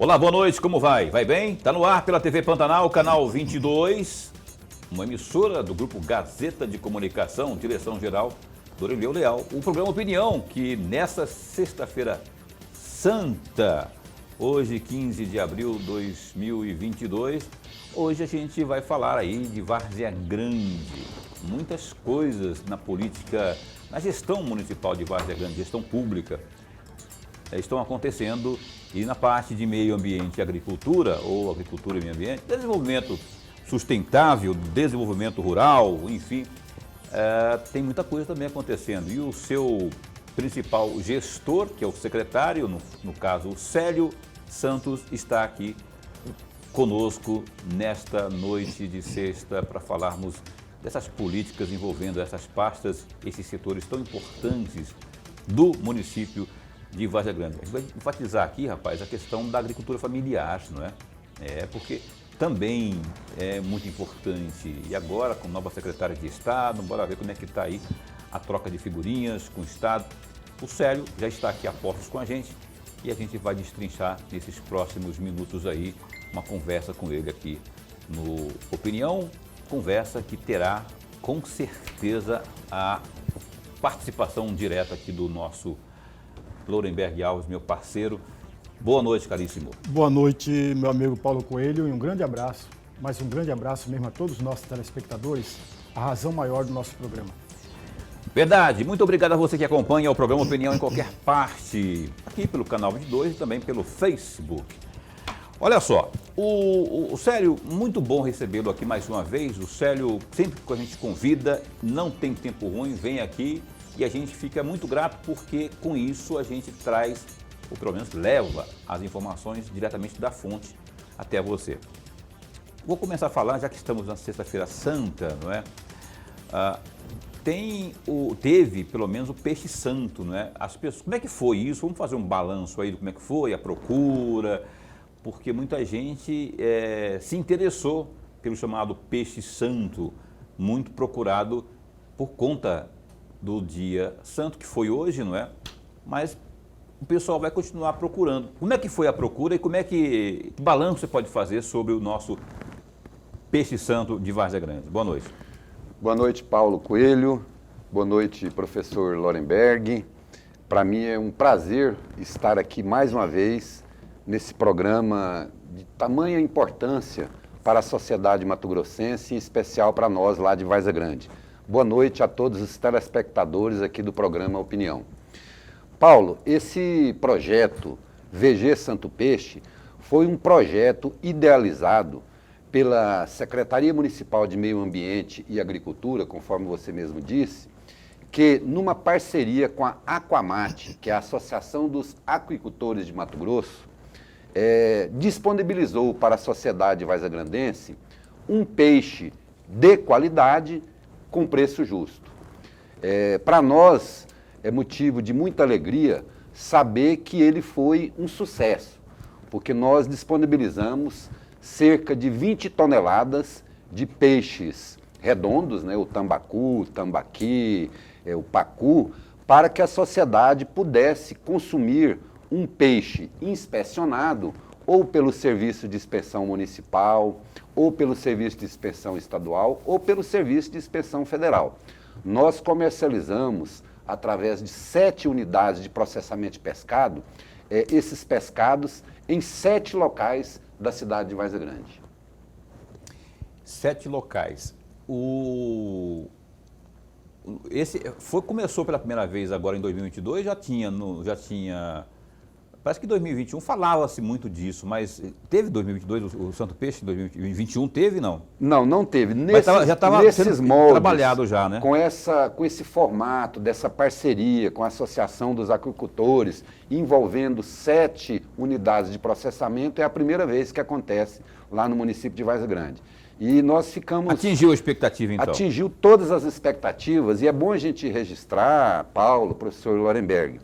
Olá, boa noite, como vai? Vai bem? Está no ar pela TV Pantanal, canal 22, uma emissora do Grupo Gazeta de Comunicação, direção-geral Dorileu Leal. O programa Opinião, que nesta sexta-feira santa, hoje 15 de abril de 2022, hoje a gente vai falar aí de Várzea Grande. Muitas coisas na política, na gestão municipal de Várzea Grande, gestão pública, estão acontecendo. E na parte de meio ambiente e agricultura, ou agricultura e meio ambiente, desenvolvimento sustentável, desenvolvimento rural, enfim, tem muita coisa também acontecendo. E o seu principal gestor, que é o secretário, no caso o Célio Santos, está aqui conosco nesta noite de sexta para falarmos dessas políticas envolvendo essas pastas, esses setores tão importantes do município de Várzea Grande. A gente vai enfatizar aqui, rapaz, a questão da agricultura familiar, não é? Porque também é muito importante. E agora, com nova secretária de Estado, bora ver como é que está aí a troca de figurinhas com o Estado. O Célio já está aqui a postos com a gente e a gente vai destrinchar nesses próximos minutos aí uma conversa com ele aqui no Opinião, conversa que terá com certeza a participação direta aqui do nosso Lorenberg Alves, meu parceiro. Boa noite, caríssimo. Boa noite, meu amigo Paulo Coelho, e um grande abraço, mas um grande abraço mesmo a todos os nossos telespectadores, a razão maior do nosso programa. Verdade, muito obrigado a você que acompanha o programa Opinião em qualquer parte, aqui pelo canal 22 e também pelo Facebook. Olha só, o Célio, muito bom recebê-lo aqui mais uma vez. O Célio, sempre que a gente convida, não tem tempo ruim, vem aqui. E a gente fica muito grato porque com isso a gente traz, ou pelo menos leva, as informações diretamente da fonte até você. Vou começar a falar, já que estamos na Sexta-feira Santa, não é? Teve pelo menos o Peixe Santo, não é? As pessoas, como é que foi isso? Vamos fazer um balanço aí de como é que foi a procura, porque muita gente se interessou pelo chamado Peixe Santo, muito procurado por conta do dia santo, que foi hoje, não é? Mas o pessoal vai continuar procurando. Como é que foi a procura e que balanço você pode fazer sobre o nosso Peixe Santo de Várzea Grande? Boa noite. Boa noite, Paulo Coelho. Boa noite, professor Lorenberg. Para mim é um prazer estar aqui mais uma vez nesse programa de tamanha importância para a sociedade mato-grossense, em especial para nós lá de Várzea Grande. Boa noite a todos os telespectadores aqui do programa Opinião. Paulo, esse projeto VG Santo Peixe foi um projeto idealizado pela Secretaria Municipal de Meio Ambiente e Agricultura, conforme você mesmo disse, que numa parceria com a Aquamate, que é a Associação dos Aquicultores de Mato Grosso, disponibilizou para a sociedade varzea-grandense um peixe de qualidade com preço justo. Para nós é motivo de muita alegria saber que ele foi um sucesso, porque nós disponibilizamos cerca de 20 toneladas de peixes redondos, né, o tambacu, o tambaqui, o pacu, para que a sociedade pudesse consumir um peixe inspecionado ou pelo Serviço de Inspeção Municipal, ou pelo Serviço de Inspeção Estadual, ou pelo Serviço de Inspeção Federal. Nós comercializamos, através de 7 unidades de processamento de pescado, esses pescados em 7 locais da cidade de Várzea Grande. 7 locais. Começou pela primeira vez agora em 2022, já tinha... Parece que em 2021 falava-se muito disso, mas teve 2022 o Santo Peixe, em 2021 teve, não? Não teve. Já estava sendo moldes, trabalhado já, né? Com esse formato dessa parceria com a Associação dos Aquicultores, envolvendo 7 unidades de processamento, é a primeira vez que acontece lá no município de Várzea Grande. E nós ficamos... Atingiu a expectativa, então? Atingiu todas as expectativas, e é bom a gente registrar, Paulo, professor Lorenberg,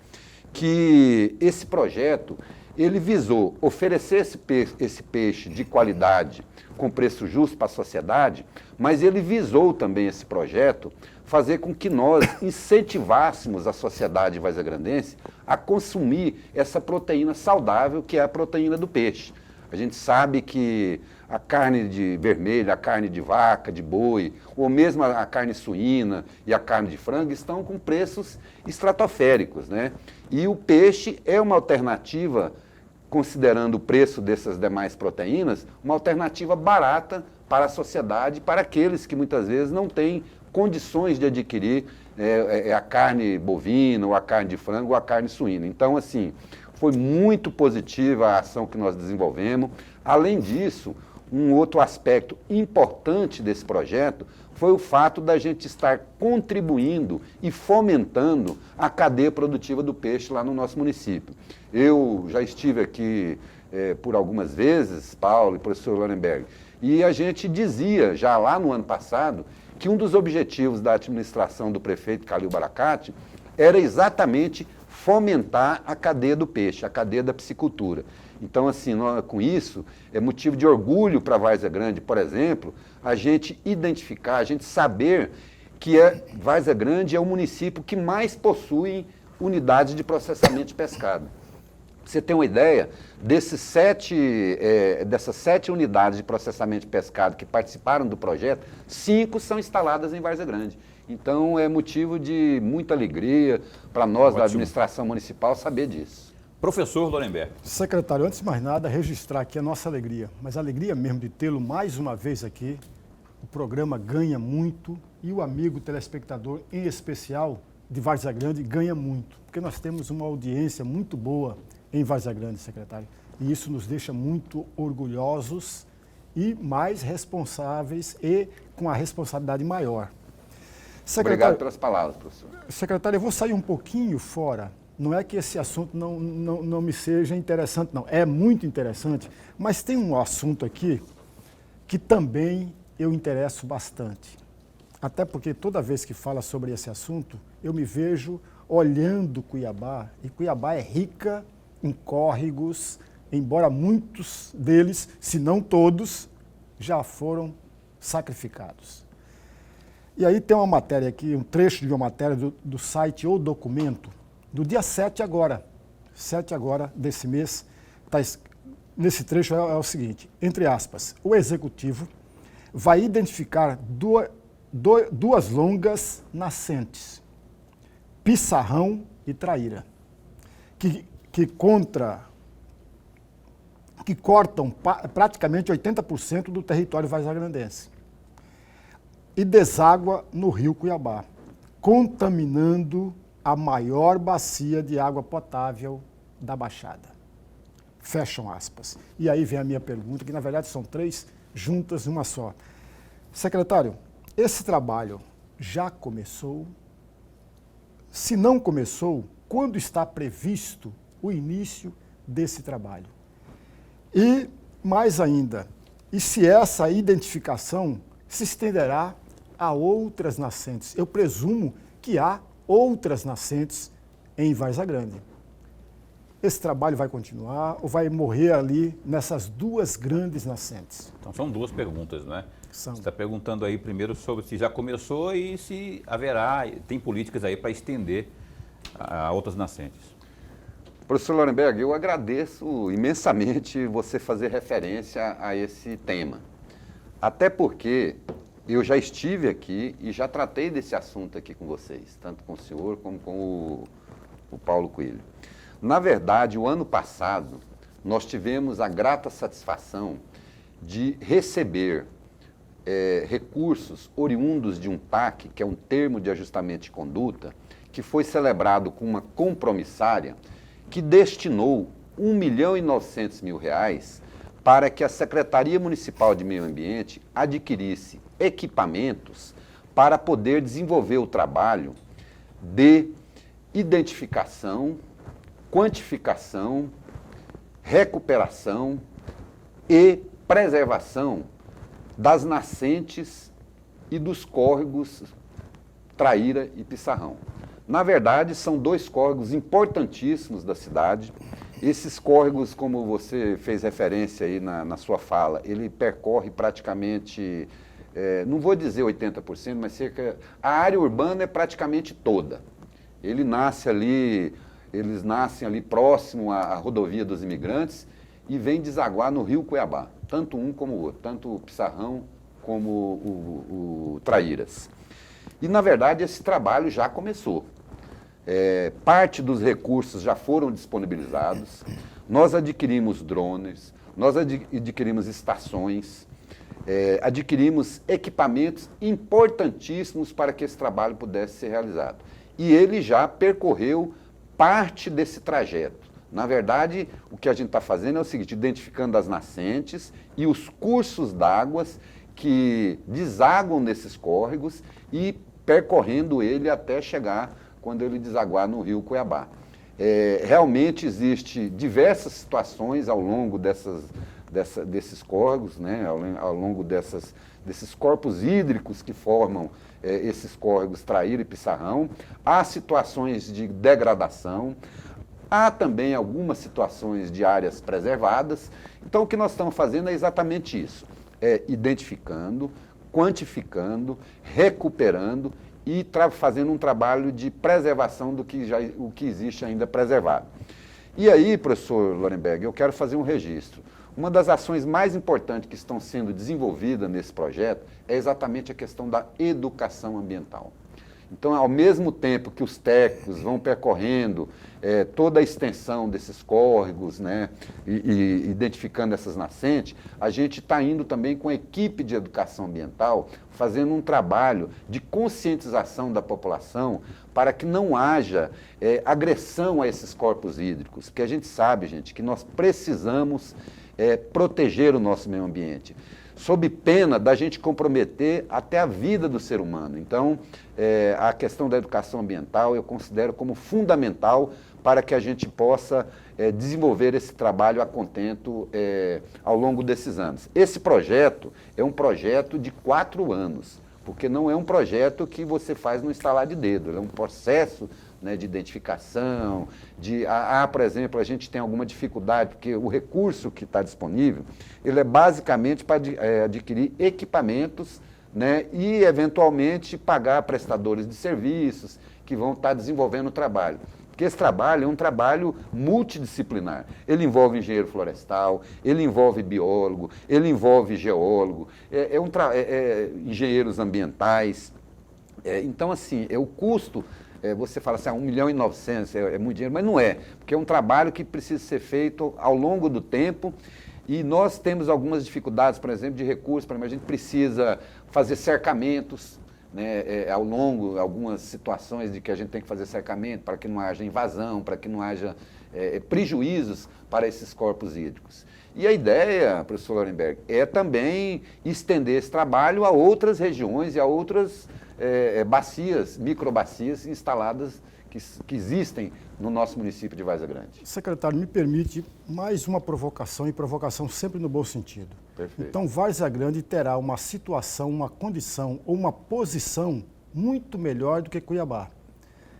que esse projeto, ele visou oferecer esse peixe de qualidade com preço justo para a sociedade, mas ele visou também esse projeto fazer com que nós incentivássemos a sociedade vazagrandense a consumir essa proteína saudável, que é a proteína do peixe. A gente sabe que a carne de vermelha, a carne de vaca, de boi, ou mesmo a carne suína e a carne de frango estão com preços estratosféricos, né? E o peixe é uma alternativa, considerando o preço dessas demais proteínas, uma alternativa barata para a sociedade, para aqueles que muitas vezes não têm condições de adquirir a carne bovina, ou a carne de frango, ou a carne suína. Então, assim, foi muito positiva a ação que nós desenvolvemos. Além disso, um outro aspecto importante desse projeto foi o fato da gente estar contribuindo e fomentando a cadeia produtiva do peixe lá no nosso município. Eu já estive aqui por algumas vezes, Paulo e professor Lorenberg, e a gente dizia, já lá no ano passado, que um dos objetivos da administração do prefeito Calil Baracate era exatamente fomentar a cadeia do peixe, a cadeia da piscicultura. Então, assim, com isso, é motivo de orgulho para a Várzea Grande, por exemplo, a gente identificar, a gente saber que Várzea Grande é o município que mais possui unidades de processamento de pescado. Pra você ter uma ideia, dessas 7 unidades de processamento de pescado que participaram do projeto, 5 são instaladas em Várzea Grande. Então, é motivo de muita alegria para nós da administração municipal saber disso. Professor Lorenberg. Secretário, antes de mais nada, registrar aqui a nossa alegria, mas a alegria mesmo de tê-lo mais uma vez aqui. O programa ganha muito e o amigo telespectador, em especial de Várzea Grande, ganha muito, porque nós temos uma audiência muito boa em Várzea Grande, secretário, e isso nos deixa muito orgulhosos e mais responsáveis e com a responsabilidade maior. Obrigado pelas palavras, professor. Secretário, eu vou sair um pouquinho fora. Não é que esse assunto não me seja interessante, não. É muito interessante, mas tem um assunto aqui que também eu interesso bastante. Até porque toda vez que fala sobre esse assunto, eu me vejo olhando Cuiabá, e Cuiabá é rica em córregos, embora muitos deles, se não todos, já foram sacrificados. E aí tem uma matéria aqui, um trecho de uma matéria do site O Documento, do dia 7 agora desse mês, nesse trecho é o seguinte, entre aspas, o Executivo vai identificar duas longas nascentes, Pissarrão e Traíra, que cortam praticamente 80% do território vazagrandense e deságua no rio Cuiabá, contaminando a maior bacia de água potável da Baixada. Fecham aspas. E aí vem a minha pergunta, que na verdade são 3 juntas numa só. Secretário, esse trabalho já começou? Se não começou, quando está previsto o início desse trabalho? E, mais ainda, e se essa identificação se estenderá a outras nascentes? Eu presumo que há outras nascentes em Várzea Grande. Esse trabalho vai continuar ou vai morrer ali nessas 2 grandes nascentes? Então são 2 perguntas, não é? São. Você está perguntando aí primeiro sobre se já começou e se haverá, tem políticas aí para estender a outras nascentes. Professor Lorenberg, eu agradeço imensamente você fazer referência a esse tema. Até porque eu já estive aqui e já tratei desse assunto aqui com vocês, tanto com o senhor como com o Paulo Coelho. Na verdade, o ano passado, nós tivemos a grata satisfação de receber recursos oriundos de um TAC, que é um termo de ajustamento de conduta, que foi celebrado com uma compromissária que destinou R$1.900.000 para que a Secretaria Municipal de Meio Ambiente adquirisse equipamentos para poder desenvolver o trabalho de identificação, quantificação, recuperação e preservação das nascentes e dos córregos Traíra e Pissarrão. Na verdade, são 2 córregos importantíssimos da cidade. Esses córregos, como você fez referência aí na sua fala, ele percorre praticamente não vou dizer 80%, mas cerca... A área urbana é praticamente toda. Eles nascem ali próximo à rodovia dos imigrantes e vêm desaguar no rio Cuiabá, tanto um como o outro, tanto o Pissarrão como o Traíras. E, na verdade, esse trabalho já começou. Parte dos recursos já foram disponibilizados, nós adquirimos drones, nós adquirimos estações, adquirimos equipamentos importantíssimos para que esse trabalho pudesse ser realizado. E ele já percorreu parte desse trajeto. Na verdade, o que a gente está fazendo é o seguinte, identificando as nascentes e os cursos d'água que desaguam nesses córregos e percorrendo ele até chegar quando ele desaguar no rio Cuiabá. Realmente existe diversas situações ao longo desses córregos, né, ao longo desses corpos hídricos que formam esses córregos Traíra e Pissarrão. Há situações de degradação, há também algumas situações de áreas preservadas. Então, o que nós estamos fazendo é exatamente isso, identificando, quantificando, recuperando e fazendo um trabalho de preservação do que o que existe ainda preservado. E aí, professor Lorenberg, eu quero fazer um registro. Uma das ações mais importantes que estão sendo desenvolvidas nesse projeto é exatamente a questão da educação ambiental. Então, ao mesmo tempo que os técnicos vão percorrendo toda a extensão desses córregos, né, e identificando essas nascentes, a gente está indo também com a equipe de educação ambiental, fazendo um trabalho de conscientização da população para que não haja agressão a esses corpos hídricos, porque a gente sabe, gente, que nós precisamos proteger o nosso meio ambiente, sob pena da gente comprometer até a vida do ser humano. Então, a questão da educação ambiental eu considero como fundamental para que a gente possa desenvolver esse trabalho a contento ao longo desses anos. Esse projeto é um projeto de 4 anos, porque não é um projeto que você faz no estalar de dedo, é um processo, né, de identificação, por exemplo, a gente tem alguma dificuldade, porque o recurso que está disponível, ele é basicamente para adquirir equipamentos, né, e, eventualmente, pagar prestadores de serviços que vão estar desenvolvendo o trabalho. Porque esse trabalho é um trabalho multidisciplinar. Ele envolve engenheiro florestal, ele envolve biólogo, ele envolve geólogo, engenheiros ambientais. Então, assim, o custo... você fala assim, 1.900.000 é muito dinheiro, mas não é, porque é um trabalho que precisa ser feito ao longo do tempo e nós temos algumas dificuldades, por exemplo, de recursos, a gente precisa fazer cercamentos, né, ao longo, algumas situações de que a gente tem que fazer cercamento para que não haja invasão, para que não haja prejuízos para esses corpos hídricos. E a ideia, professor Lorenberg, é também estender esse trabalho a outras regiões e a outras bacias, microbacias instaladas que existem no nosso município de Várzea Grande. Secretário, me permite mais uma provocação, e provocação sempre no bom sentido. Perfeito. Então, Várzea Grande terá uma situação, uma condição ou uma posição muito melhor do que Cuiabá.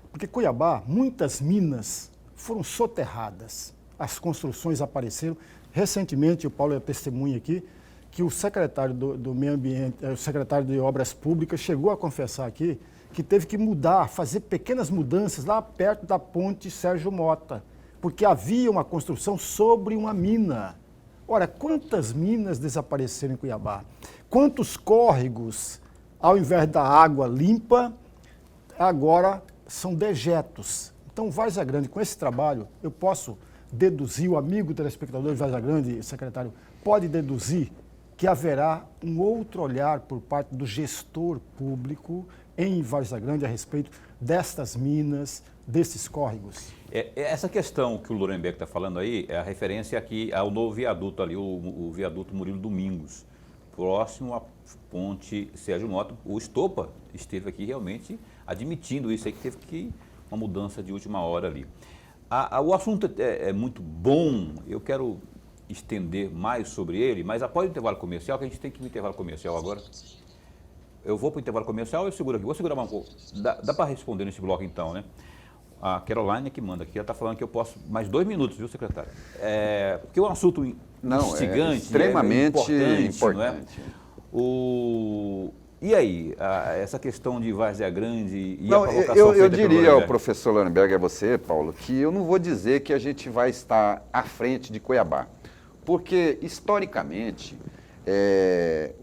Porque Cuiabá, muitas minas foram soterradas, as construções apareceram. Recentemente, o Paulo é testemunha aqui, que o secretário do Meio Ambiente, o secretário de Obras Públicas, chegou a confessar aqui que teve que mudar, fazer pequenas mudanças lá perto da ponte Sérgio Mota, porque havia uma construção sobre uma mina. Ora, quantas minas desapareceram em Cuiabá? Quantos córregos, ao invés da água limpa, agora são dejetos? Então, Várzea Grande, com esse trabalho, eu posso deduzir, o amigo telespectador de Várzea Grande, secretário, pode deduzir que haverá um outro olhar por parte do gestor público em Várzea Grande a respeito destas minas, desses córregos. Essa questão que o Lorenberg está falando aí é a referência aqui ao novo viaduto ali, o viaduto Murilo Domingos, próximo à ponte Sérgio Mota. O Estopa esteve aqui realmente admitindo isso aí, que teve uma mudança de última hora ali. O assunto é muito bom, eu quero estender mais sobre ele, mas após o intervalo comercial, que a gente tem que ir no intervalo comercial agora. Eu vou para o intervalo comercial, eu seguro aqui. Vou segurar um pouco. Dá para responder nesse bloco então, né? A Caroline que manda aqui, ela está falando que eu posso mais 2 minutos, viu, secretário? Porque é um assunto instigante, extremamente importante. Não é? E aí, essa questão de Várzea Grande e Não, a provocação eu feita pelo diria ao Lorenberg? professor Lorenberg e a você, Paulo, que eu não vou dizer que a gente vai estar à frente de Cuiabá, porque, historicamente,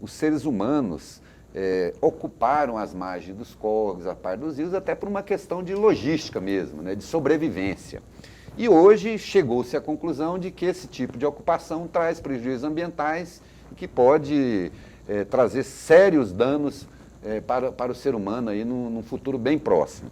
os seres humanos ocuparam as margens dos córregos, a parte dos rios, até por uma questão de logística mesmo, né, de sobrevivência. E hoje chegou-se à conclusão de que esse tipo de ocupação traz prejuízos ambientais que pode trazer sérios danos para o ser humano aí num futuro bem próximo.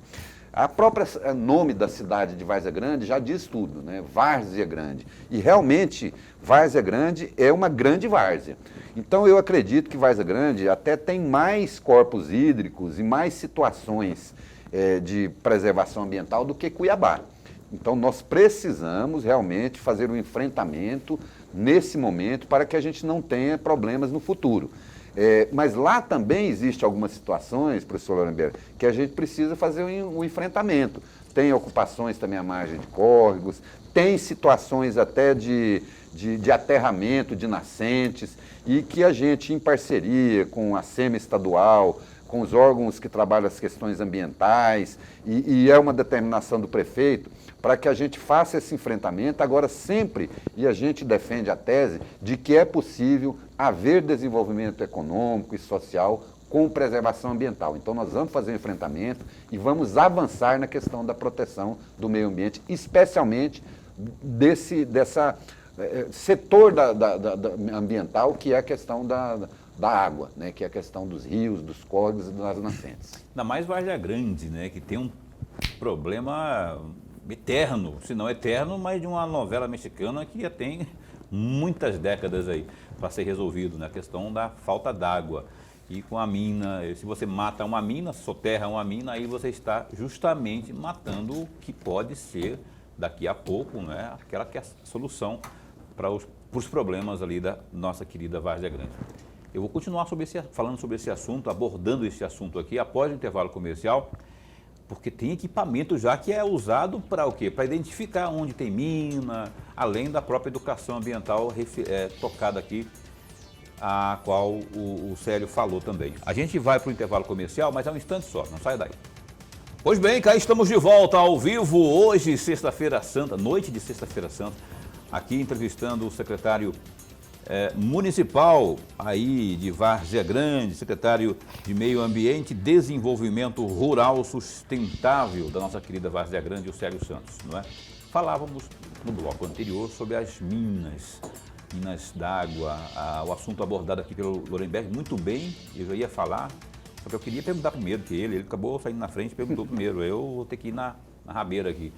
A própria nome da cidade de Várzea Grande já diz tudo, né? Várzea Grande. E realmente, Várzea Grande é uma grande várzea. Então eu acredito que Várzea Grande até tem mais corpos hídricos e mais situações de preservação ambiental do que Cuiabá. Então nós precisamos realmente fazer um enfrentamento nesse momento para que a gente não tenha problemas no futuro. Mas lá também existem algumas situações, professor Lorenberg, que a gente precisa fazer um enfrentamento. Tem ocupações também à margem de córregos, tem situações até de aterramento de nascentes, e que a gente, em parceria com a SEMA estadual, com os órgãos que trabalham as questões ambientais, e é uma determinação do prefeito, para que a gente faça esse enfrentamento, agora sempre, e a gente defende a tese de que é possível haver desenvolvimento econômico e social com preservação ambiental. Então nós vamos fazer um enfrentamento e vamos avançar na questão da proteção do meio ambiente, especialmente desse setor ambiental, que é a questão da água, né, que é a questão dos rios, dos córregos e das nascentes. Ainda mais Várzea Grande, né, que tem um problema eterno, se não eterno, mas de uma novela mexicana que já tem muitas décadas aí para ser resolvido, né? A questão da falta d'água. E com a mina, se você mata uma mina, soterra uma mina, aí você está justamente matando o que pode ser, daqui a pouco, né, aquela que é a solução para os problemas ali da nossa querida Várzea Grande. Eu vou continuar falando sobre esse assunto, abordando esse assunto aqui após o intervalo comercial, porque tem equipamento já que é usado para o quê? Para identificar onde tem mina, além da própria educação ambiental tocada aqui, a qual o Célio falou também. A gente vai para o intervalo comercial, mas é um instante só, não saia daí. Pois bem, cá estamos de volta ao vivo, hoje, sexta-feira santa, noite de sexta-feira santa, aqui entrevistando o secretário municipal aí de Várzea Grande, secretário de Meio Ambiente e Desenvolvimento Rural Sustentável da nossa querida Várzea Grande, o Célio Santos, não é? Falávamos no bloco anterior sobre as minas d'água, o assunto abordado aqui pelo Lorenberg, muito bem, eu já ia falar, só que eu queria perguntar primeiro que ele acabou saindo na frente e perguntou primeiro, eu vou ter que ir na rabeira aqui.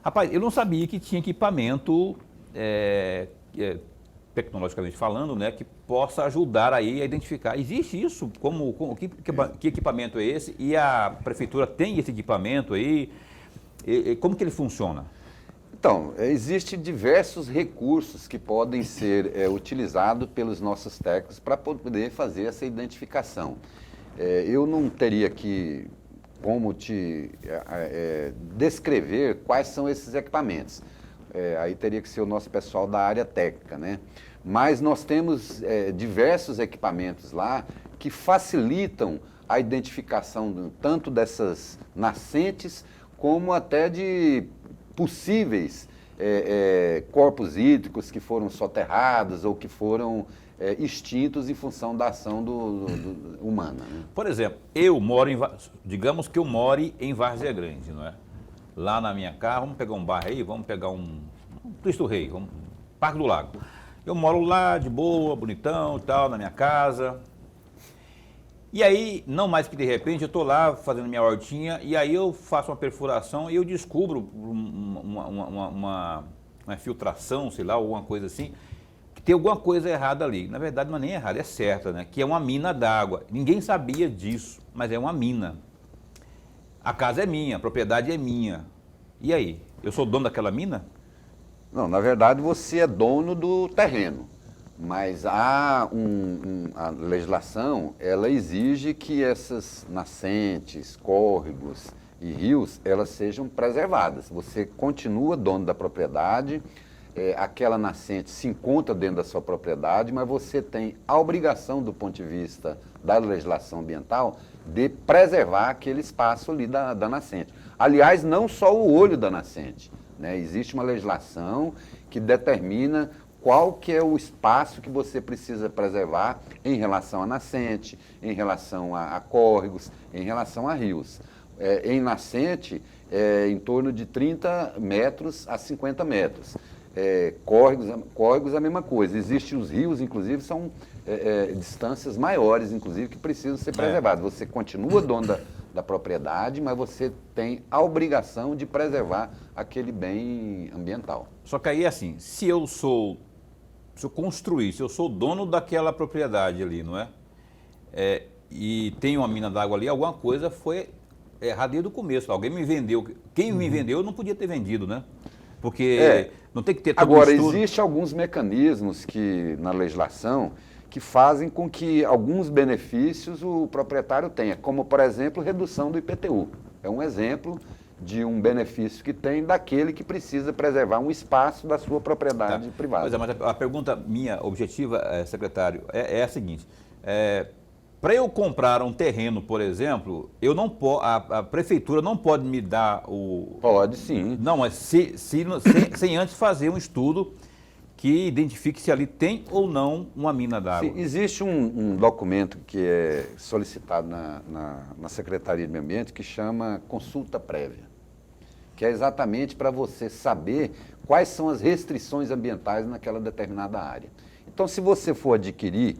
Rapaz, eu não sabia que tinha equipamento tecnologicamente falando, né, que possa ajudar aí a identificar. Existe isso? Que equipamento é esse? E a prefeitura tem esse equipamento aí? Como que ele funciona? Então, existem diversos recursos que podem ser utilizados pelos nossos técnicos para poder fazer essa identificação. Eu não teria aqui como te descrever quais são esses equipamentos. Aí teria que ser o nosso pessoal da área técnica, né? Mas nós temos diversos equipamentos lá que facilitam a identificação tanto dessas nascentes como até de possíveis corpos hídricos que foram soterrados ou que foram extintos em função da ação humana. Né? Por exemplo, digamos que eu more em Várzea Grande, não é? Lá na minha casa, vamos pegar um bairro aí, vamos pegar um Cristo Rei, Parque do Lago. Eu moro lá de boa, bonitão e tal, na minha casa. E aí, não mais que de repente, eu estou lá fazendo minha hortinha e aí eu faço uma perfuração e eu descubro uma infiltração, sei lá, alguma coisa assim, que tem alguma coisa errada ali. Na verdade, não é nem errada, é certa, né? Que é uma mina d'água. Ninguém sabia disso, mas é uma mina. A casa é minha, a propriedade é minha. E aí? Eu sou dono daquela mina? Não, na verdade você é dono do terreno, mas a legislação, ela exige que essas nascentes, córregos e rios, elas sejam preservadas. Você continua dono da propriedade, aquela nascente se encontra dentro da sua propriedade, mas você tem a obrigação, do ponto de vista da legislação ambiental, de preservar aquele espaço ali da nascente. Aliás, não só o olho da nascente, né? Existe uma legislação que determina qual que é o espaço que você precisa preservar em relação à nascente, em relação a córregos, em relação a rios. Em nascente, em torno de 30 metros a 50 metros. Córregos a mesma coisa. Existem os rios, inclusive, são distâncias maiores, inclusive, que precisam ser preservadas. Você continua dono da propriedade, mas você tem a obrigação de preservar aquele bem ambiental. Só que aí, assim, se eu construir, se eu sou dono daquela propriedade ali, não é? E tem uma mina d'água ali, alguma coisa foi errada desde o começo. Alguém me vendeu. Quem me vendeu não podia ter vendido, né? Porque não tem que ter todo Agora, estudo. existem alguns mecanismos que, na legislação, que fazem com que alguns benefícios o proprietário tenha, como, por exemplo, redução do IPTU. É um exemplo de um benefício que tem daquele que precisa preservar um espaço da sua propriedade privada. Mas a pergunta minha, objetiva, secretário, é a seguinte. Para eu comprar um terreno, por exemplo, a prefeitura não pode me dar o... Pode, sim. Não, mas sem antes fazer um estudo que identifique se ali tem ou não uma mina d'água. Existe um documento que é solicitado na Secretaria de Meio Ambiente que chama consulta prévia, que é exatamente para você saber quais são as restrições ambientais naquela determinada área. Então, se você for adquirir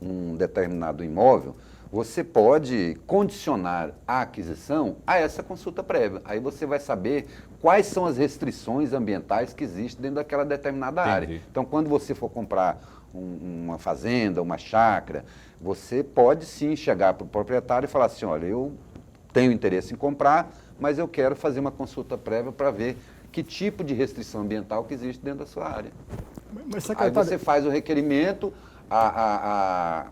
um determinado imóvel, você pode condicionar a aquisição a essa consulta prévia. Aí você vai saber quais são as restrições ambientais que existem dentro daquela determinada área. Então, quando você for comprar uma fazenda, uma chácara, você pode sim chegar para o proprietário e falar assim, olha, eu tenho interesse em comprar, mas eu quero fazer uma consulta prévia para ver que tipo de restrição ambiental que existe dentro da sua área. Mas, aí você faz o requerimento, a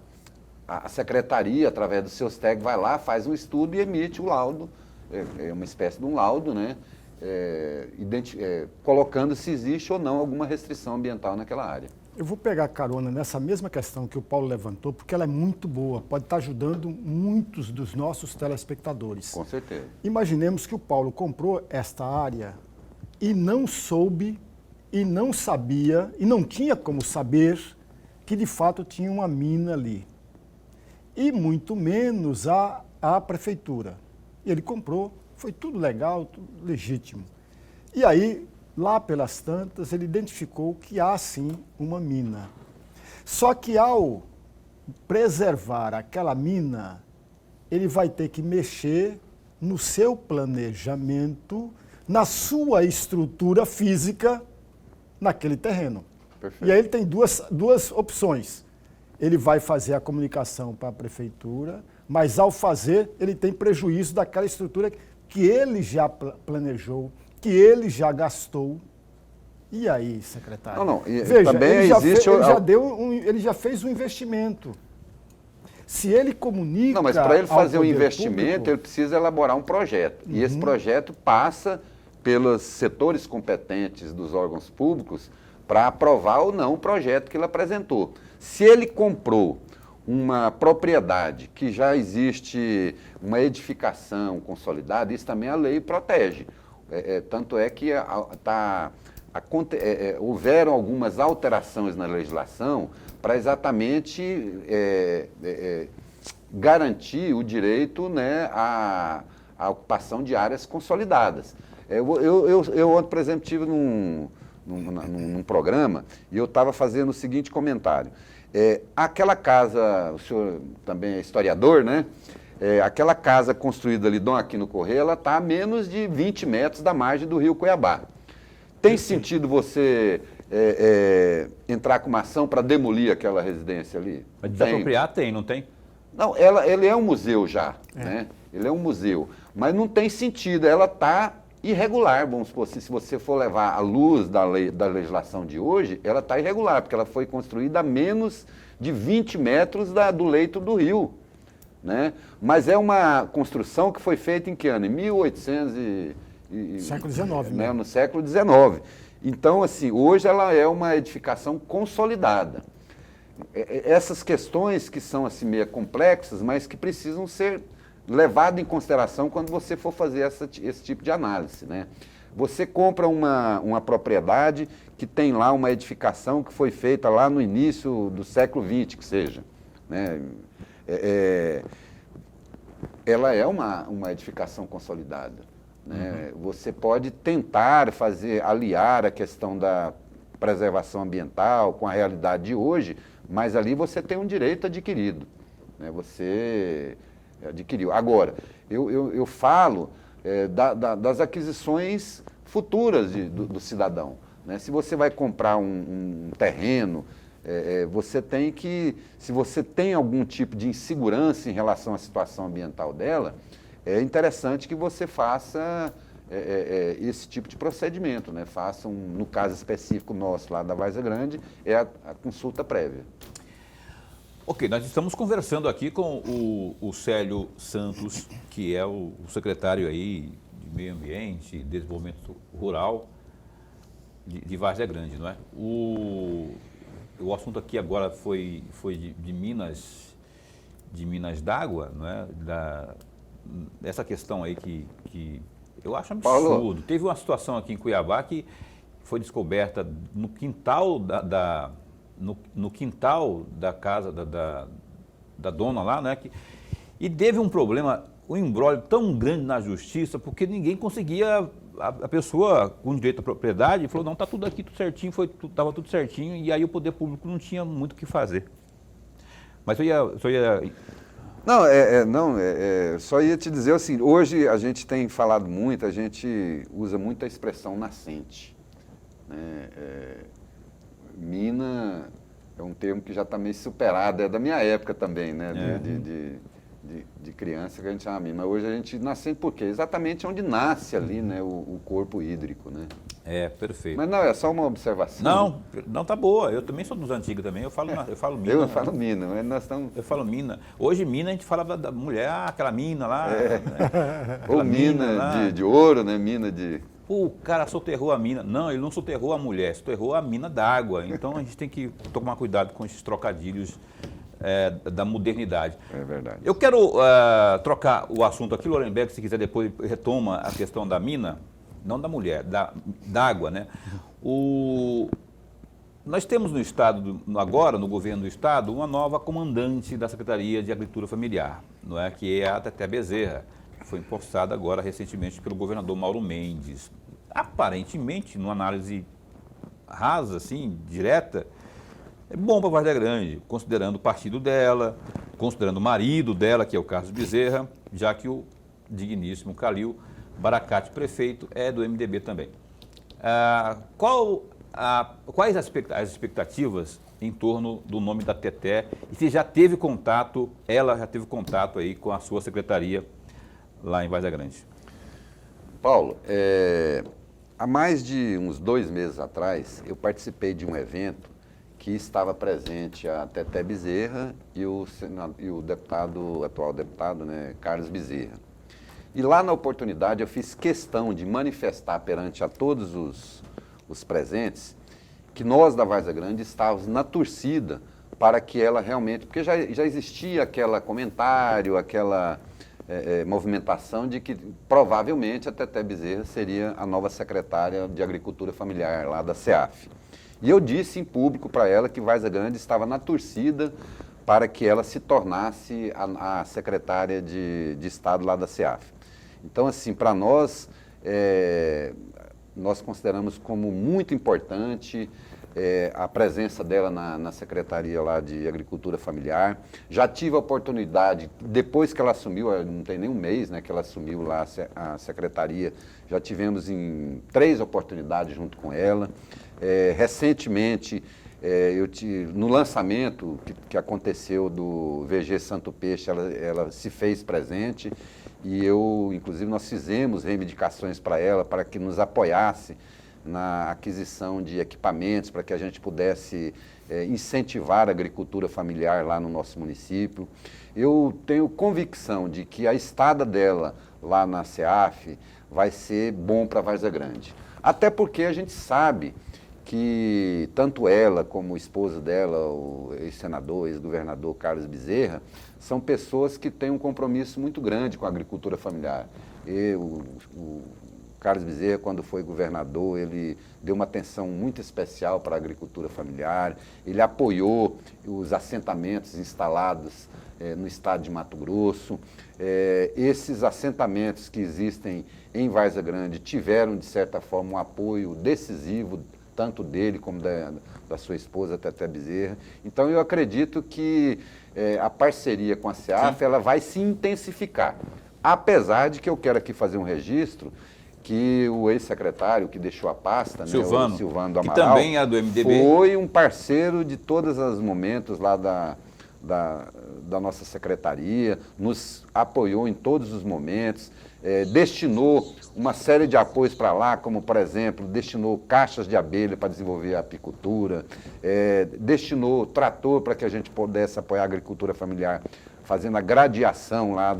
secretaria, através dos seus técnicos, vai lá, faz um estudo e emite o laudo, é uma espécie de um laudo, né? Colocando se existe ou não alguma restrição ambiental naquela área. Eu vou pegar carona nessa mesma questão que o Paulo levantou, porque ela é muito boa, pode estar ajudando muitos dos nossos telespectadores. Com certeza. Imaginemos que o Paulo comprou esta área e não soube, e não sabia, e não tinha como saber que de fato tinha uma mina ali. E muito menos a prefeitura. E ele comprou, foi tudo legal, tudo legítimo. E aí, lá pelas tantas, ele identificou que há sim uma mina. Só que ao preservar aquela mina, ele vai ter que mexer no seu planejamento, na sua estrutura física, naquele terreno. Perfeito. E aí ele tem duas opções. Ele vai fazer a comunicação para a prefeitura, mas ao fazer, ele tem prejuízo daquela estrutura que ele já planejou, que ele já gastou. E aí, secretário? Não. Veja, também ele já fez um investimento. Se ele comunica... Não, mas para ele fazer um poder investimento, público, ele precisa elaborar um projeto. E esse projeto passa pelos setores competentes dos órgãos públicos para aprovar ou não o projeto que ele apresentou. Se ele comprou uma propriedade que já existe uma edificação consolidada, isso também a lei protege. Tanto é que houveram algumas alterações na legislação para exatamente garantir o direito, né, à ocupação de áreas consolidadas. Eu ontem, por exemplo, estive num programa e eu estava fazendo o seguinte comentário. Aquela casa, o senhor também é historiador, né? Aquela casa construída ali, Dom Aquino Corrêa, ela está a menos de 20 metros da margem do rio Cuiabá. Tem sentido você entrar com uma ação para demolir aquela residência ali? Mas desapropriar tem, não tem? Não, ele é um museu já, né? Ele é um museu, mas não tem sentido, ela está irregular, vamos supor assim, se você for levar à luz da legislação de hoje, ela está irregular, porque ela foi construída a menos de 20 metros do leito do rio, né? Mas é uma construção que foi feita em que ano? Em 1800 século XIX, né? né? No século XIX. Então, assim, hoje ela é uma edificação consolidada. Essas questões que são assim meio complexas, mas que precisam ser levadas em consideração quando você for fazer esse tipo de análise, né? Você compra uma propriedade que tem lá uma edificação que foi feita lá no início do século XX, que seja, né? Ela é uma edificação consolidada, né? Você pode tentar aliar a questão da preservação ambiental com a realidade de hoje, mas ali você tem um direito adquirido, né? Você adquiriu. Agora, eu falo das aquisições futuras do cidadão, né? Se você vai comprar um terreno, você tem que, se você tem algum tipo de insegurança em relação à situação ambiental dela, é interessante que você faça esse tipo de procedimento, né? Faça, no caso específico nosso lá da Várzea Grande, a consulta prévia. Ok, nós estamos conversando aqui com o Célio Santos, que é o secretário aí de Meio Ambiente e Desenvolvimento Rural de Várzea Grande, não é? O assunto aqui agora foi de Minas d'Água, não é? Essa questão aí que eu acho absurdo. Paulo. Teve uma situação aqui em Cuiabá que foi descoberta no quintal no quintal da casa da dona lá, né? E teve um problema, um imbróglio tão grande na justiça, porque ninguém conseguia, a pessoa com direito à propriedade falou, não, está tudo aqui, tudo certinho, estava tudo certinho, e aí o poder público não tinha muito o que fazer. Mas eu ia... Não, só ia te dizer assim, hoje a gente tem falado muito, a gente usa muito a expressão nascente, né? Mina é um termo que já está meio superado, é da minha época também, né? De criança que a gente chama mina. Mas hoje a gente nascente por quê? Exatamente onde nasce ali, né? O corpo hídrico, né? Perfeito. Mas não, é só uma observação. Não, tá boa. Eu também sou dos antigos também. Eu falo mina. Eu falo mina, mas nós estamos... Eu falo mina. Hoje mina a gente fala da mulher, aquela mina lá. Né? Ou mina de ouro, né? Mina de... O cara soterrou a mina. Não, ele não soterrou a mulher, soterrou a mina d'água. Então a gente tem que tomar cuidado com esses trocadilhos da modernidade. É verdade. Eu quero trocar o assunto aqui, Lorenberg, se quiser depois retoma a questão da mina, não da mulher, d'água, né? Nós temos no Estado, agora no governo do Estado, uma nova comandante da Secretaria de Agricultura Familiar, não é? Que é a Teté Bezerra, que foi empossada agora recentemente pelo governador Mauro Mendes. Aparentemente, numa análise rasa, assim, direta, é bom para Várzea Grande, considerando o partido dela, considerando o marido dela, que é o Carlos Bezerra, já que o digníssimo Calil Baracate, prefeito, é do MDB também. Quais as expectativas em torno do nome da Teté? E se já teve contato, ela já teve contato aí com a sua secretaria lá em Várzea Grande? Paulo, há mais de uns 2 meses atrás, eu participei de um evento que estava presente a Teté Bezerra e o atual deputado, né, Carlos Bezerra. E lá na oportunidade eu fiz questão de manifestar perante a todos os presentes que nós da Várzea Grande estávamos na torcida para que ela realmente, porque já existia aquele comentário, aquela movimentação de que provavelmente a Teté Bezerra seria a nova secretária de Agricultura Familiar lá da SEAF. E eu disse em público para ela que Várzea Grande estava na torcida para que ela se tornasse a secretária de Estado lá da SEAF. Então, assim, para nós, nós consideramos como muito importante a presença dela na Secretaria lá de Agricultura Familiar. Já tive a oportunidade, depois que ela assumiu, não tem nem um mês, né, que ela assumiu lá a Secretaria, já tivemos em 3 oportunidades junto com ela. Recentemente, no lançamento que aconteceu do VG Santo Peixe, ela se fez presente e inclusive nós fizemos reivindicações para ela, para que nos apoiasse na aquisição de equipamentos, para que a gente pudesse incentivar a agricultura familiar lá no nosso município. Eu tenho convicção de que a estada dela lá na SEAF vai ser bom para Várzea Grande. Até porque a gente sabe que tanto ela como o esposo dela, o ex-senador, ex-governador Carlos Bezerra, são pessoas que têm um compromisso muito grande com a agricultura familiar. O Carlos Bezerra, quando foi governador, ele deu uma atenção muito especial para a agricultura familiar, ele apoiou os assentamentos instalados no estado de Mato Grosso. Esses assentamentos que existem em Várzea Grande tiveram, de certa forma, um apoio decisivo, tanto dele como da sua esposa, Teté Bezerra. Então, eu acredito que a parceria com a SEAF ela vai se intensificar. Apesar de que eu quero aqui fazer um registro que o ex-secretário que deixou a pasta, Silvano, o Silvano do Amaral, que também é do MDB, foi um parceiro de todos os momentos lá da nossa secretaria, nos apoiou em todos os momentos, destinou uma série de apoios para lá, como, por exemplo, destinou caixas de abelha para desenvolver a apicultura, destinou trator para que a gente pudesse apoiar a agricultura familiar, fazendo a gradiação lá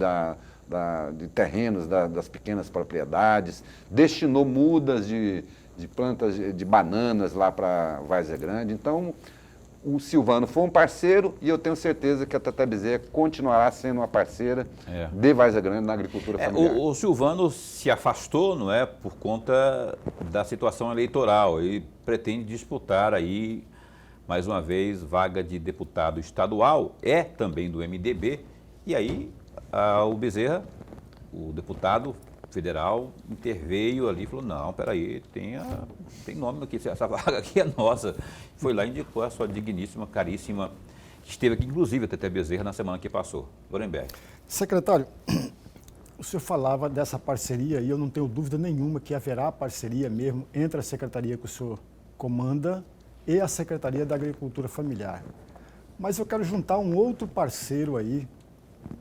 de terrenos das pequenas propriedades, destinou mudas de plantas de bananas lá para Várzea Grande. Então, o Silvano foi um parceiro e eu tenho certeza que a Teté Bezerra continuará sendo uma parceira de Várzea Grande na agricultura familiar. O Silvano se afastou, não é, por conta da situação eleitoral e pretende disputar aí, mais uma vez, vaga de deputado estadual, é também do MDB, e aí o Bezerra, o deputado federal, interveio ali e falou, não, peraí, tem nome aqui, essa vaga aqui é nossa. Foi lá e indicou a sua digníssima, caríssima, que esteve aqui, inclusive, a Teté Bezerra, na semana que passou. Lorenberg. Secretário, o senhor falava dessa parceria e eu não tenho dúvida nenhuma que haverá parceria mesmo entre a secretaria que o senhor comanda e a Secretaria da Agricultura Familiar. Mas eu quero juntar um outro parceiro aí,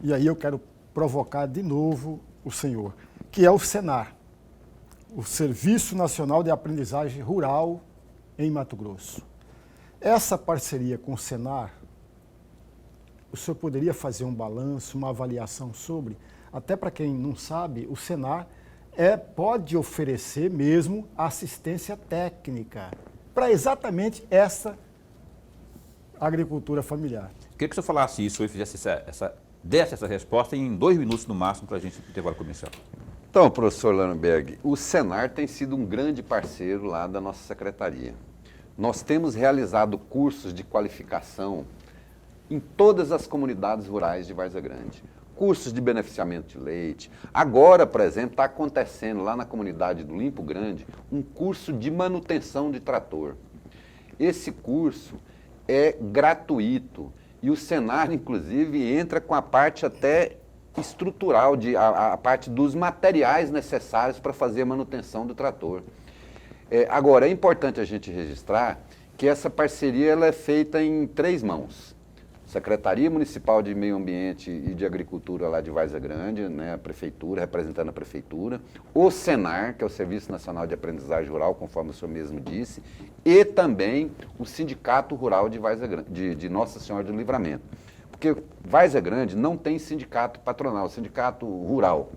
e aí eu quero provocar de novo o senhor, que é o Senar, o Serviço Nacional de Aprendizagem Rural em Mato Grosso. Essa parceria com o Senar, o senhor poderia fazer um balanço, uma avaliação sobre? Até para quem não sabe, o Senar pode oferecer mesmo assistência técnica para exatamente essa agricultura familiar. Queria que o senhor falasse isso e fizesse desse essa resposta em 2 minutos no máximo para a gente intervalo comercial. Então, professor Lorenberg, o Senar tem sido um grande parceiro lá da nossa secretaria. Nós temos realizado cursos de qualificação em todas as comunidades rurais de Várzea Grande. Cursos de beneficiamento de leite. Agora, por exemplo, está acontecendo lá na comunidade do Limpo Grande um curso de manutenção de trator. Esse curso é gratuito e o Senar, inclusive, entra com a parte até estrutural, a parte dos materiais necessários para fazer a manutenção do trator. Agora, é importante a gente registrar que essa parceria ela é feita em 3 mãos. Secretaria Municipal de Meio Ambiente e de Agricultura lá de Várzea Grande, né, a Prefeitura, representando a Prefeitura, o Senar, que é o Serviço Nacional de Aprendizagem Rural, conforme o senhor mesmo disse, e também o Sindicato Rural de Várzea Grande, de Nossa Senhora do Livramento. Porque Várzea Grande não tem sindicato patronal, sindicato rural.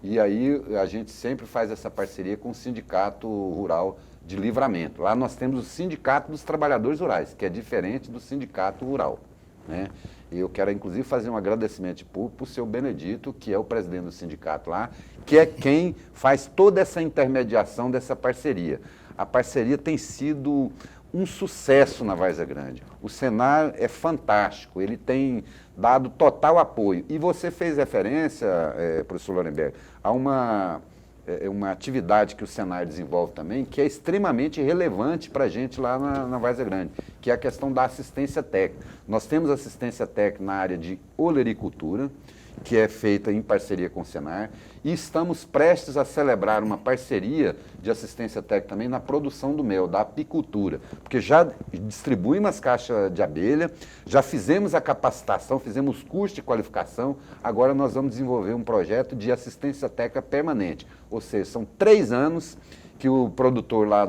E aí a gente sempre faz essa parceria com o Sindicato Rural de Livramento. Lá nós temos o Sindicato dos Trabalhadores Rurais, que é diferente do Sindicato Rural, né? E eu quero, inclusive, fazer um agradecimento público para o seu Benedito, que é o presidente do sindicato lá, que é quem faz toda essa intermediação dessa parceria. A parceria tem sido um sucesso na Várzea Grande. O Senar é fantástico, ele tem dado total apoio. E você fez referência, professor Lorenberg, a uma atividade que o Senar desenvolve também, que é extremamente relevante para a gente lá na Várzea Grande, que é a questão da assistência técnica. Nós temos assistência técnica na área de olericultura, que é feita em parceria com o Senar, e estamos prestes a celebrar uma parceria de assistência técnica também na produção do mel, da apicultura, porque já distribuímos as caixas de abelha, já fizemos a capacitação, fizemos curso de qualificação, agora nós vamos desenvolver um projeto de assistência técnica permanente, ou seja, são 3 anos que o produtor lá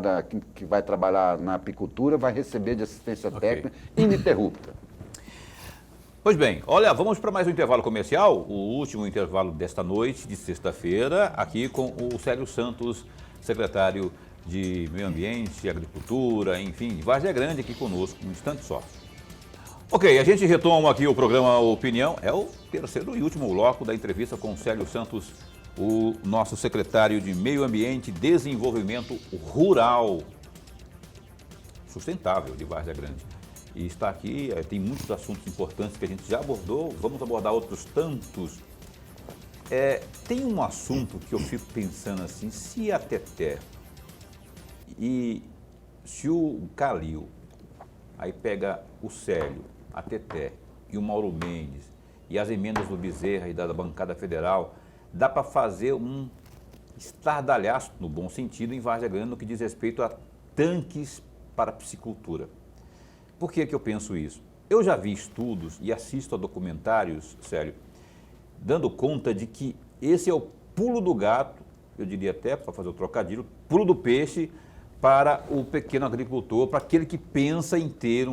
que vai trabalhar na apicultura vai receber de assistência técnica ininterrupta. Pois bem, olha, vamos para mais um intervalo comercial, o último intervalo desta noite, de sexta-feira, aqui com o Célio Santos, secretário de meio ambiente, agricultura, enfim, Várzea Grande aqui conosco, um instante só. Ok, a gente retoma aqui o programa Opinião, é o terceiro e último bloco da entrevista com o Célio Santos, o nosso secretário de Meio Ambiente e Desenvolvimento Rural Sustentável de Várzea Grande. E está aqui, tem muitos assuntos importantes que a gente já abordou, vamos abordar outros tantos. Tem um assunto que eu fico pensando assim, se a Teté e se o Calil, aí pega o Célio, a Teté e o Mauro Mendes e as emendas do Bezerra e da bancada federal, dá para fazer um estardalhaço, no bom sentido, em Várzea Grande, no que diz respeito a tanques para a piscicultura. Por que eu penso isso? Eu já vi estudos e assisto a documentários, Célio, dando conta de que esse é o pulo do gato, eu diria até, para fazer o trocadilho, pulo do peixe para o pequeno agricultor, para aquele que pensa em ter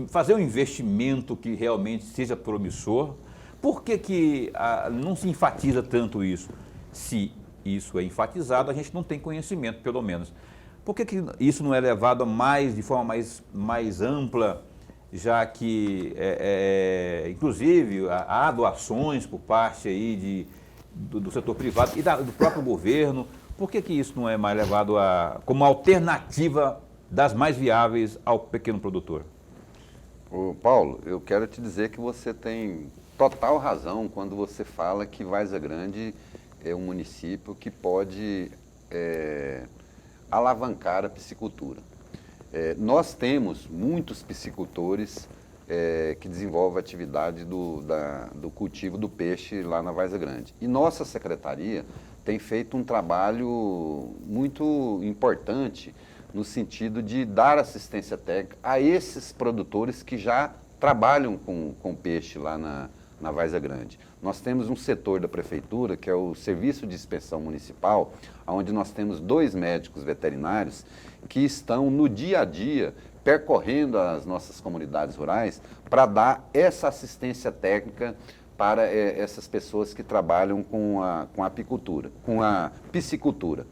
fazer um investimento que realmente seja promissor. Por que não se enfatiza tanto isso? Se isso é enfatizado, a gente não tem conhecimento, pelo menos. Por que isso não é levado de forma mais ampla, já que, inclusive, há doações por parte aí do setor privado e do próprio governo? Por que isso não é mais levado como alternativa das mais viáveis ao pequeno produtor? Ô, Paulo, eu quero te dizer que você tem total razão quando você fala que Várzea Grande é um município que pode alavancar a piscicultura. Nós temos muitos piscicultores que desenvolvem a atividade do cultivo do peixe lá na Várzea Grande. E nossa secretaria tem feito um trabalho muito importante no sentido de dar assistência técnica a esses produtores que já trabalham com peixe lá na Várzea Grande. Nós temos um setor da prefeitura, que é o Serviço de Inspeção Municipal, onde nós temos 2 médicos veterinários que estão no dia a dia percorrendo as nossas comunidades rurais para dar essa assistência técnica para essas pessoas que trabalham com a apicultura, com a piscicultura.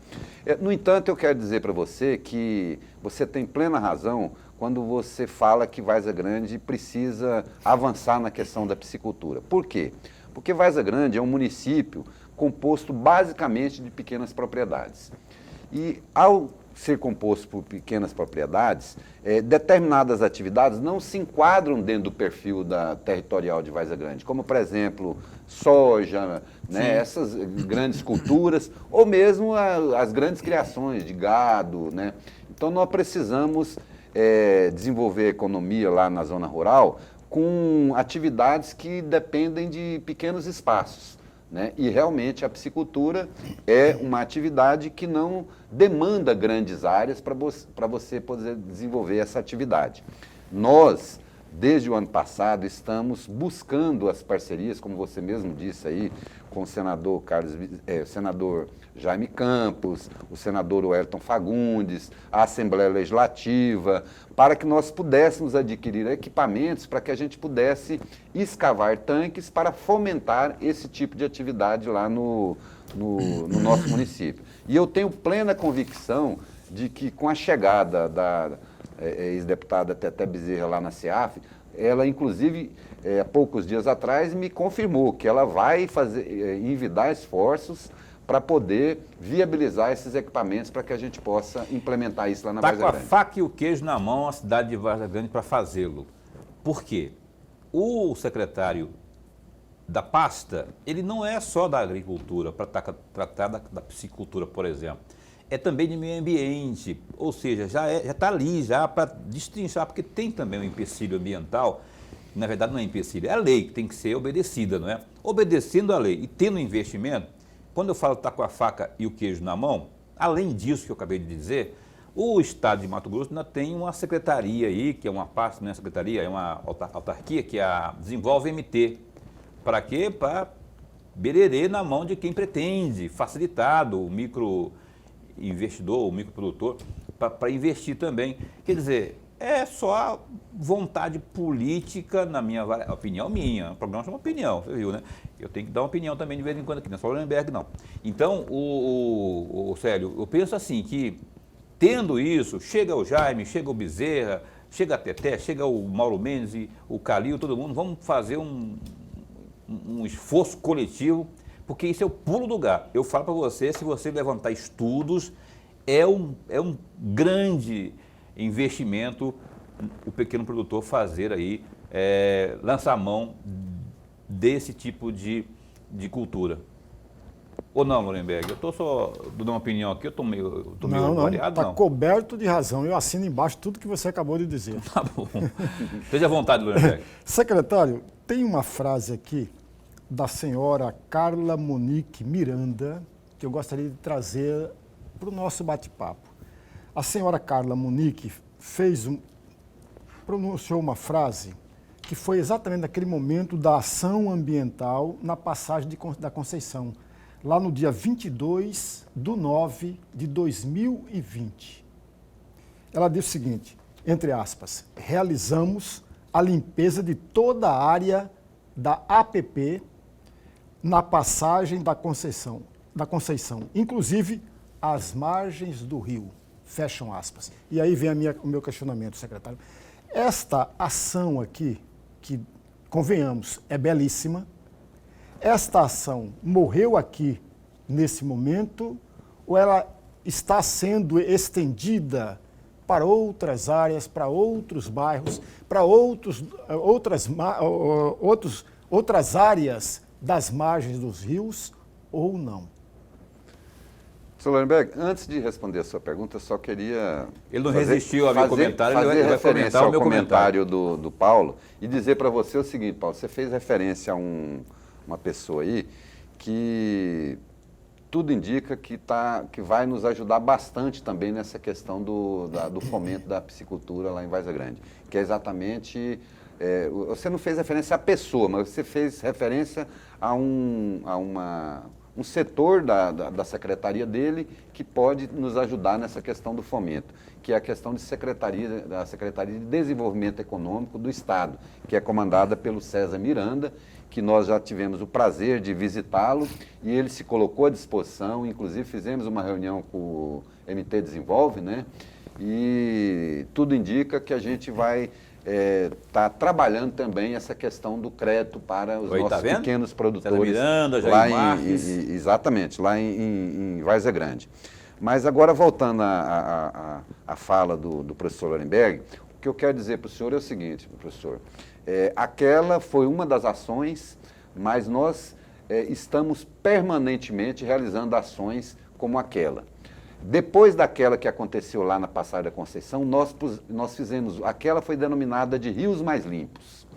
No entanto, eu quero dizer para você que você tem plena razão quando você fala que Várzea Grande precisa avançar na questão da piscicultura. Por quê? Porque Várzea Grande é um município composto basicamente de pequenas propriedades. E ao ser composto por pequenas propriedades, determinadas atividades não se enquadram dentro do perfil territorial de Várzea Grande, como, por exemplo, soja, né, essas grandes culturas, ou mesmo as grandes criações de gado, né? Então, nós precisamos desenvolver a economia lá na zona rural com atividades que dependem de pequenos espaços. Né? E realmente a piscicultura é uma atividade que não demanda grandes áreas para você poder desenvolver essa atividade. Nós, desde o ano passado, estamos buscando as parcerias, como você mesmo disse aí, com o senador senador Jaime Campos, o senador Wellington Fagundes, a Assembleia Legislativa, para que nós pudéssemos adquirir equipamentos para que a gente pudesse escavar tanques para fomentar esse tipo de atividade lá no nosso município. E eu tenho plena convicção de que com a chegada da ex-deputada Teté Bezerra lá na CEAF, ela inclusive há poucos dias atrás me confirmou que ela vai envidar esforços para poder viabilizar esses equipamentos para que a gente possa implementar isso lá na Várzea Grande. Está com a faca e o queijo na mão a cidade de Várzea Grande para fazê-lo. Por quê? O secretário da pasta, ele não é só da agricultura, para tratar da piscicultura, por exemplo. É também de meio ambiente, ou seja, já está ali já para destrinchar, porque tem também um empecilho ambiental, que na verdade não é empecilho, é a lei que tem que ser obedecida, não é? Obedecendo a lei e tendo investimento, quando eu falo que está com a faca e o queijo na mão, além disso que eu acabei de dizer, o Estado de Mato Grosso ainda tem uma secretaria aí, que é uma pasta, não é secretaria, é uma autarquia, que desenvolve MT. Para quê? Para bererê na mão de quem pretende, facilitado, o microinvestidor, o microprodutor, para investir também. Quer dizer, é só vontade política, na minha opinião minha, o programa chama opinião, você viu, né? Eu tenho que dar uma opinião também de vez em quando aqui, não é só o Lemberg, não. Então, o Célio, eu penso assim, que tendo isso, chega o Jaime, chega o Bezerra, chega a Teté, chega o Mauro Mendes, o Calil, todo mundo, vamos fazer um esforço coletivo, porque isso é o pulo do gato. Eu falo para você, se você levantar estudos, é um grande investimento o pequeno produtor fazer aí, lançar a mão desse tipo de cultura. Ou não, Lorenberg? Eu estou só dando uma opinião aqui, eu estou meio variado, não. Está coberto de razão. Eu assino embaixo tudo que você acabou de dizer. Tá bom. Esteja à vontade, Lorenberg. Secretário, tem uma frase aqui da senhora Carla Monique Miranda que eu gostaria de trazer para o nosso bate-papo. A senhora Carla Monique pronunciou uma frase que foi exatamente naquele momento da ação ambiental na passagem da Conceição, lá no dia 22/9/2020. Ela disse o seguinte, entre aspas, realizamos a limpeza de toda a área da APP na passagem da Conceição, inclusive as margens do rio, fecham aspas. E aí vem o meu questionamento, secretário. Esta ação aqui, que, convenhamos, é belíssima, esta ação morreu aqui nesse momento ou ela está sendo estendida para outras áreas, para outros bairros, para outras áreas das margens dos rios ou não? Sr. Lorenberg, antes de responder a sua pergunta, eu só queria... Ele não resistiu ao meu comentário, ele vai comentar o meu comentário do Paulo e dizer para você o seguinte, Paulo, você fez referência a uma pessoa aí que tudo indica que vai nos ajudar bastante também nessa questão do fomento da piscicultura lá em Várzea Grande, que é exatamente... você não fez referência à pessoa, mas você fez referência a um setor da secretaria dele que pode nos ajudar nessa questão do fomento, que é a questão da Secretaria de Desenvolvimento Econômico do Estado, que é comandada pelo César Miranda, que nós já tivemos o prazer de visitá-lo e ele se colocou à disposição, inclusive fizemos uma reunião com o MT Desenvolve, né? E tudo indica que a gente vai está trabalhando também essa questão do crédito para os nossos pequenos produtores. Miranda, Jair Marques. Exatamente, lá em Várzea Grande. Mas agora, voltando à fala do professor Lorenberg, o que eu quero dizer para o senhor é o seguinte, professor, aquela foi uma das ações, mas nós estamos permanentemente realizando ações como aquela. Depois daquela que aconteceu lá na Passagem da Conceição, nós fizemos, aquela foi denominada de Rios Mais Limpos.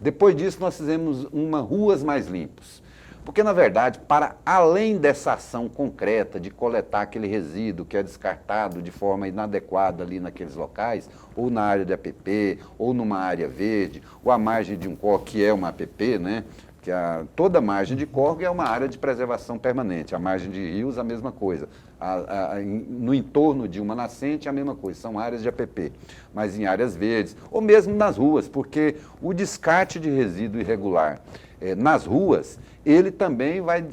Depois disso, nós fizemos uma Ruas Mais Limpos. Porque, na verdade, para além dessa ação concreta de coletar aquele resíduo que é descartado de forma inadequada ali naqueles locais, ou na área de APP, ou numa área verde, ou à margem de um córrego, que é uma APP, né? Que toda margem de córrego é uma área de preservação permanente, a margem de rios a mesma coisa, no entorno de uma nascente a mesma coisa, são áreas de APP, mas em áreas verdes, ou mesmo nas ruas, porque o descarte de resíduo irregular nas ruas, ele também vai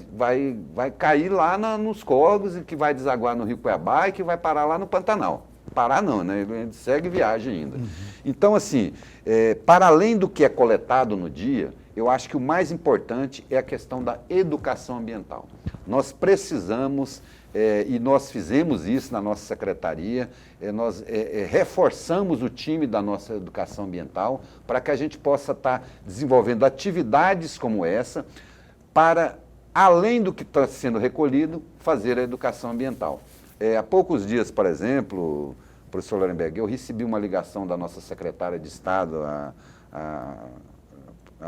cair lá nos córregos e que vai desaguar no Rio Cuiabá e que vai parar lá no Pantanal. Parar não, né? Ele segue viagem ainda. Uhum. Então, assim, para além do que é coletado no dia, eu acho que o mais importante é a questão da educação ambiental. Nós precisamos, e nós fizemos isso na nossa secretaria, nós reforçamos o time da nossa educação ambiental para que a gente possa estar desenvolvendo atividades como essa para, além do que está sendo recolhido, fazer a educação ambiental. Há poucos dias, por exemplo, professor Lorenberg, eu recebi uma ligação da nossa secretária de Estado, a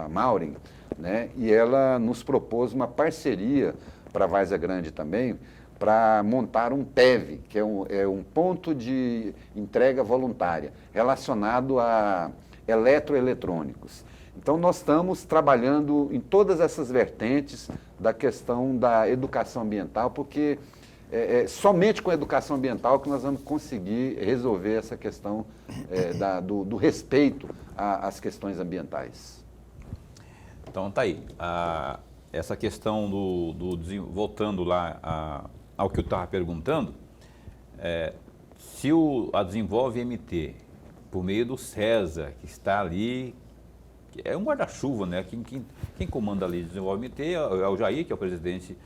Maureen, né? E ela nos propôs uma parceria para Várzea Grande também, para montar um PEV, que é um ponto de entrega voluntária, relacionado a eletroeletrônicos. Então, nós estamos trabalhando em todas essas vertentes da questão da educação ambiental, porque somente com a educação ambiental que nós vamos conseguir resolver essa questão do respeito às questões ambientais. Então, tá aí. essa questão voltando lá ao que eu estava perguntando, se a Desenvolve MT, por meio do César, que está ali, que é um guarda-chuva, né? Quem comanda ali Desenvolve MT é o Jair, que é o presidente,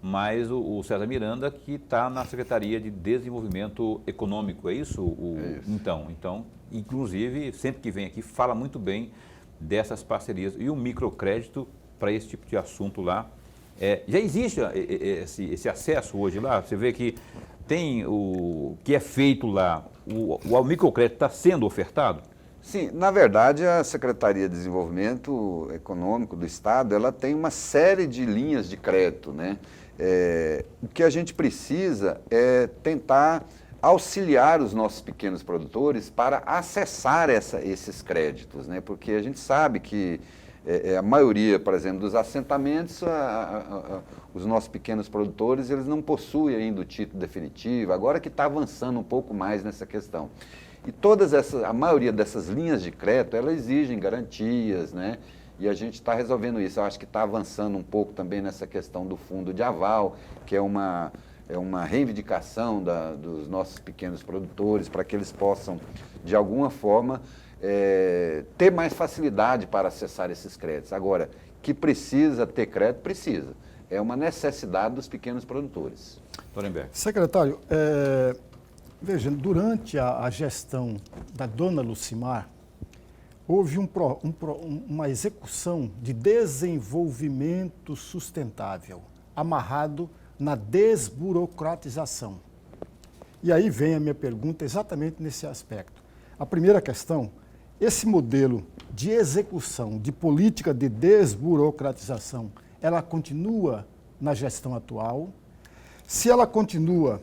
mas o César Miranda, que está na Secretaria de Desenvolvimento Econômico, é isso? É isso. Então, inclusive, sempre que vem aqui, fala muito bem dessas parcerias. E o microcrédito para esse tipo de assunto lá, já existe esse acesso hoje lá? Você vê que tem o que é feito lá, o microcrédito está sendo ofertado? Sim, na verdade, a Secretaria de Desenvolvimento Econômico do Estado, ela tem uma série de linhas de crédito, né? O que a gente precisa é tentar auxiliar os nossos pequenos produtores para acessar esses créditos, né? Porque a gente sabe que a maioria, por exemplo, dos assentamentos, os nossos pequenos produtores, eles não possuem ainda o título definitivo, agora que está avançando um pouco mais nessa questão. E a maioria dessas linhas de crédito, elas exigem garantias, né? E a gente está resolvendo isso. Eu acho que está avançando um pouco também nessa questão do fundo de aval, que é uma reivindicação dos nossos pequenos produtores, para que eles possam, de alguma forma, ter mais facilidade para acessar esses créditos. Agora, que precisa ter crédito, precisa. É uma necessidade dos pequenos produtores. Torenberg. Secretário, veja, durante a gestão da dona Lucimar, houve uma execução de desenvolvimento sustentável, amarrado na desburocratização. E aí vem a minha pergunta exatamente nesse aspecto. A primeira questão, esse modelo de execução de política de desburocratização, ela continua na gestão atual? Se ela continua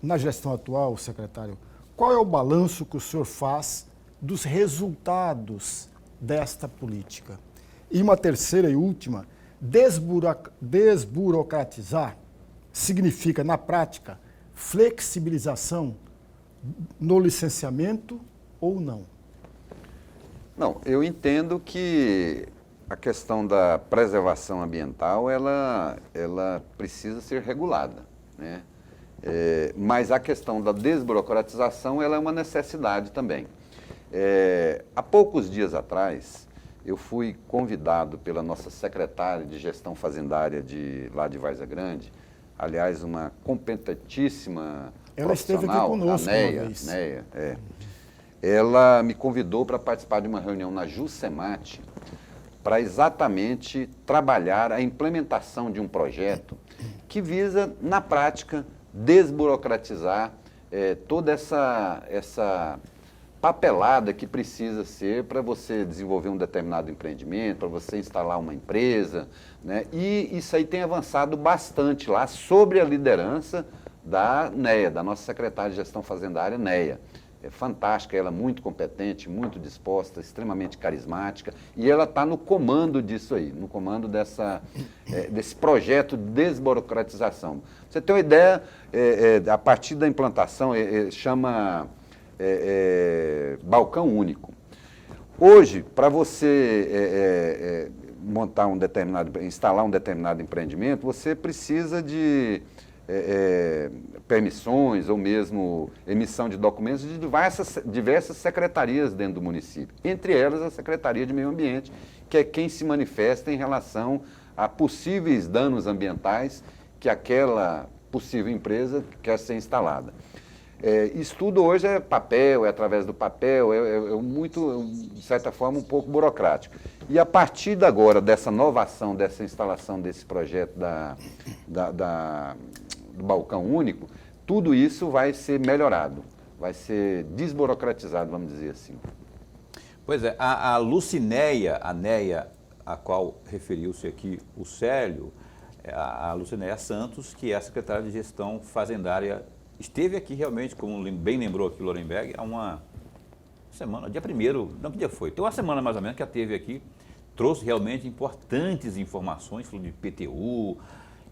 na gestão atual, secretário, qual é o balanço que o senhor faz dos resultados desta política? E uma terceira e última, desburocratizar significa, na prática, flexibilização no licenciamento ou não? Não, eu entendo que a questão da preservação ambiental, ela precisa ser regulada, né? Mas a questão da desburocratização, ela é uma necessidade também. Há poucos dias atrás, eu fui convidado pela nossa secretária de Gestão Fazendária lá de Várzea Grande, aliás, uma competentíssima ela esteve aqui conosco a Neia, ela me convidou para participar de uma reunião na Juscemat para exatamente trabalhar a implementação de um projeto que visa, na prática, desburocratizar toda essa papelada que precisa ser para você desenvolver um determinado empreendimento, para você instalar uma empresa, né? E isso aí tem avançado bastante lá sob a liderança da Neia, da nossa secretária de Gestão Fazendária, Neia. É fantástica, ela é muito competente, muito disposta, extremamente carismática, e ela está no comando disso aí, no comando desse projeto de desburocratização. Você tem uma ideia, a partir da implantação, chama balcão único. Hoje, para você instalar um determinado empreendimento, você precisa de permissões ou mesmo emissão de documentos de diversas secretarias dentro do município. Entre elas, a Secretaria de Meio Ambiente, que é quem se manifesta em relação a possíveis danos ambientais que aquela possível empresa quer ser instalada. Isso tudo hoje é papel, é através do papel, muito, de certa forma, um pouco burocrático. E a partir de agora, dessa inovação, dessa instalação desse projeto do balcão único, tudo isso vai ser melhorado, vai ser desburocratizado, vamos dizer assim. Pois é, a Lucinéia, a Neia, a qual referiu-se aqui o Célio, a Lucinéia Santos, que é a secretária de Gestão Fazendária, esteve aqui realmente, como bem lembrou aqui o Lorenberg, há uma semana, dia 1º, não, que dia foi? Tem uma semana mais ou menos que ela esteve aqui, trouxe realmente importantes informações, falou de PTU,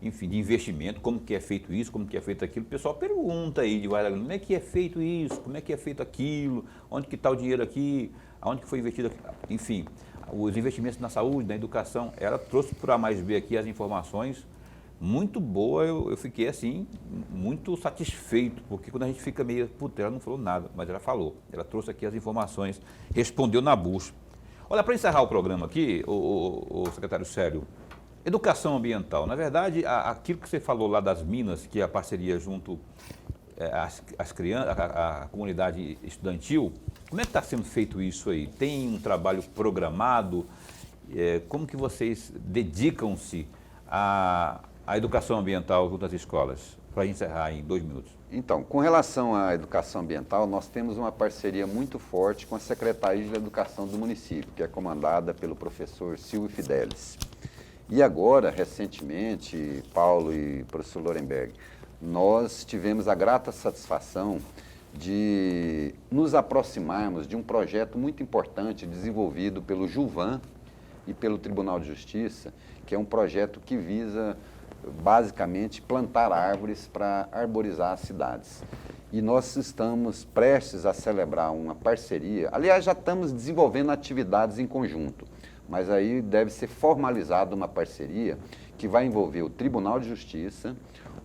enfim, de investimento, como que é feito isso, como que é feito aquilo. O pessoal pergunta aí de várias, como é que é feito isso, como é que é feito aquilo, onde que está o dinheiro aqui, aonde que foi investido aqui, enfim. os investimentos na saúde, na educação. Ela trouxe para A mais B aqui as informações muito boas. Eu fiquei assim, muito satisfeito, porque quando a gente fica meio, puta, ela não falou nada, mas ela falou. Ela trouxe aqui as informações, respondeu na busca. Olha, para encerrar o programa aqui, o secretário Célio, educação ambiental. Na verdade, aquilo que você falou lá das minas, que é a parceria junto às crianças, a comunidade estudantil, como é que está sendo feito isso aí? Tem um trabalho programado? Como que vocês dedicam-se à educação ambiental junto às escolas? Para encerrar em 2 minutos. Então, com relação à educação ambiental, nós temos uma parceria muito forte com a Secretaria de Educação do município, que é comandada pelo professor Silvio Fidelis. E agora, recentemente, Paulo e professor Lorenberg, nós tivemos a grata satisfação de nos aproximarmos de um projeto muito importante desenvolvido pelo Juvan e pelo Tribunal de Justiça, que é um projeto que visa basicamente plantar árvores para arborizar as cidades. E nós estamos prestes a celebrar uma parceria, aliás, já estamos desenvolvendo atividades em conjunto, mas aí deve ser formalizada uma parceria que vai envolver o Tribunal de Justiça,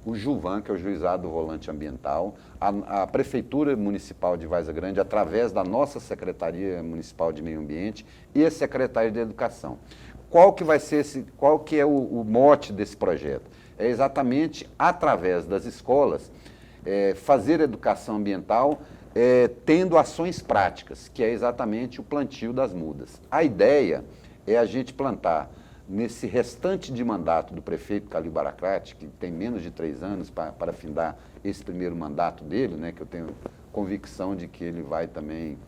o Juvan, que é o Juizado do Volante Ambiental, a Prefeitura Municipal de Várzea Grande, através da nossa Secretaria Municipal de Meio Ambiente e a Secretaria de Educação. Qual que é o mote desse projeto? É exatamente através das escolas fazer educação ambiental tendo ações práticas, que é exatamente o plantio das mudas. A ideia é a gente plantar nesse restante de mandato do prefeito Calil Baracate, que tem menos de 3 anos para findar esse primeiro mandato dele, né, que eu tenho convicção de que ele vai também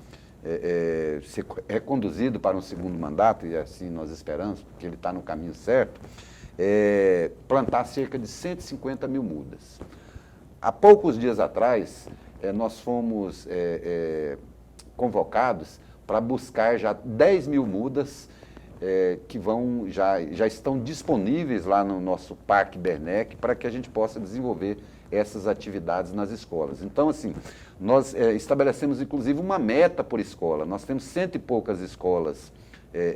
ser reconduzido para um segundo mandato, e assim nós esperamos, porque ele está no caminho certo, plantar cerca de 150 mil mudas. Há poucos dias atrás, nós fomos convocados para buscar já 10 mil mudas que já estão disponíveis lá no nosso Parque Bernec para que a gente possa desenvolver essas atividades nas escolas. Então, assim, nós estabelecemos, inclusive, uma meta por escola. Nós temos 100 e poucas escolas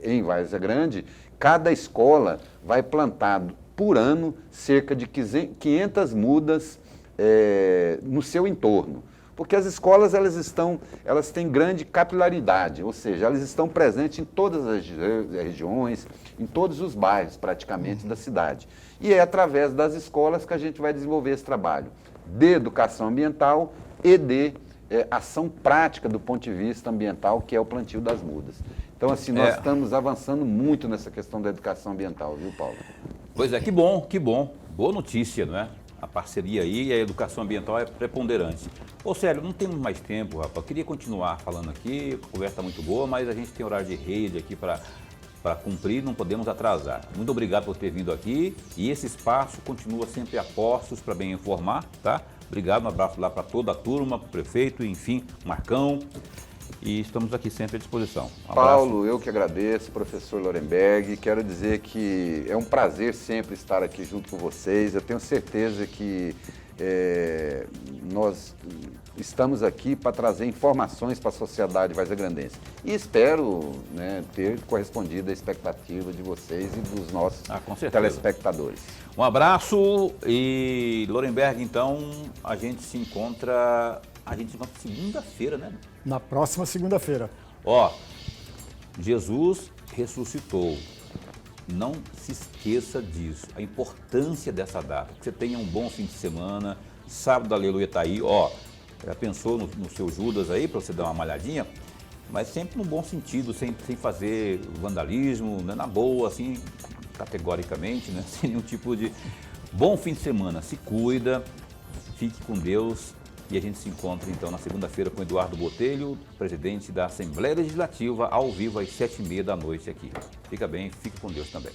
em Várzea Grande. Cada escola vai plantar, por ano, cerca de 500 mudas no seu entorno. Porque as escolas, elas têm grande capilaridade, ou seja, elas estão presentes em todas as regiões, em todos os bairros, praticamente, da cidade. E é através das escolas que a gente vai desenvolver esse trabalho de educação ambiental e de ação prática do ponto de vista ambiental, que é o plantio das mudas. Então, assim, nós estamos avançando muito nessa questão da educação ambiental, viu, Paulo? Pois é, que bom, que bom. Boa notícia, não é? A parceria aí e a educação ambiental é preponderante. Ô, Célio, não temos mais tempo, rapaz. Eu queria continuar falando aqui, a conversa está muito boa, mas a gente tem horário de rede aqui para cumprir, não podemos atrasar. Muito obrigado por ter vindo aqui e esse espaço continua sempre a postos para bem informar, tá? Obrigado, um abraço lá para toda a turma, para o prefeito, enfim, Marcão. E estamos aqui sempre à disposição. Um Paulo, eu que agradeço, professor Lorenberg. Quero dizer que é um prazer sempre estar aqui junto com vocês. Eu tenho certeza que nós estamos aqui para trazer informações para a sociedade varzegrandense. E espero, né, ter correspondido à expectativa de vocês e dos nossos telespectadores. Um abraço e, Lorenberg, então, a gente se encontra segunda-feira, né? Na próxima segunda-feira. Ó, Jesus ressuscitou. Não se esqueça disso, a importância dessa data. Que você tenha um bom fim de semana, sábado, aleluia, tá aí. Ó, já pensou no seu Judas aí, para você dar uma malhadinha? Mas sempre no bom sentido, sem fazer vandalismo, né? Na boa, assim, categoricamente, né? Sem nenhum tipo de... Bom fim de semana, se cuida, fique com Deus. E a gente se encontra, então, na segunda-feira com Eduardo Botelho, presidente da Assembleia Legislativa, ao vivo às 7h30 da noite aqui. Fica bem, fique com Deus também.